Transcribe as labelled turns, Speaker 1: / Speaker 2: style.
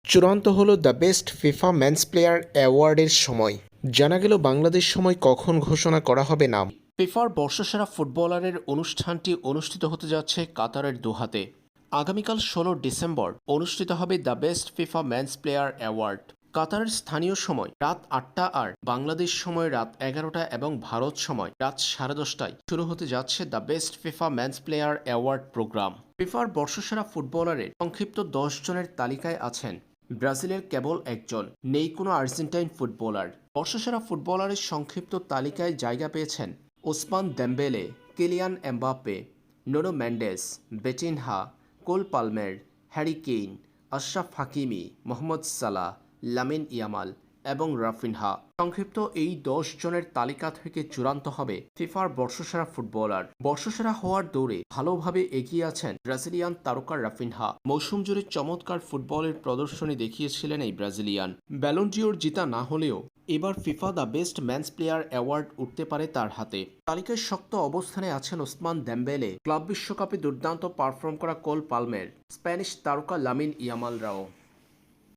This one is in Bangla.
Speaker 1: চূড়ান্ত হলো the best FIFA men's player অ্যাওয়ার্ডের সময়। জানা গেল বাংলাদেশ সময় কখন ঘোষণা করা হবে নাম। ফিফার বর্ষসেরা ফুটবলারের অনুষ্ঠানটি অনুষ্ঠিত হতে যাচ্ছে কাতারের দোহাতে। আগামীকাল 16 ডিসেম্বর অনুষ্ঠিত হবে the best FIFA men's player award. কাতারের স্থানীয় সময় রাত 8টা আর বাংলাদেশ সময় রাত 11টা এবং ভারত সময় রাত 10:30টায় শুরু হতে যাচ্ছে the best FIFA men's player award programme. ফিফার বর্ষসেরা ফুটবলারের সংক্ষিপ্ত 10 জনের তালিকায় আছেন ব্রাজিলের কেবল একজন, নেই কোনো আর্জেন্টাইন ফুটবলার। বর্ষসেরা ফুটবলারের সংক্ষিপ্ত তালিকায় জায়গা পেয়েছেন Ousmane Dembele, Kylian Mbappe, Nuno Mendes, Vitinha, Cole Palmer, Harry Kane, Achraf Hakimi, Mohamed Salah, Lamine Yamal এবং রাফিনহা। সংক্ষিপ্ত এই 10 জনের তালিকা থেকে চূড়ান্ত হবে ফিফার বর্ষসেরা ফুটবলার। বর্ষসেরা হওয়ার দৌড়ে ভালোভাবে এগিয়ে আছেন ব্রাজিলিয়ান তারকা রাফিনহা। মৌসুম জুড়ে চমৎকার ফুটবলের প্রদর্শনী দেখিয়েছিলেন এই ব্রাজিলিয়ান। ব্যালন ডিওর জিতা না হলেও এবার FIFA the best man's player award উঠতে পারে তার হাতে। তালিকায় শক্ত অবস্থানে আছেন ওসমান দেম্বেলে, ক্লাব বিশ্বকাপে দুর্দান্ত পারফর্ম করা কোল পালমের, স্প্যানিশ তারকা লামিন ইয়ামালরাও।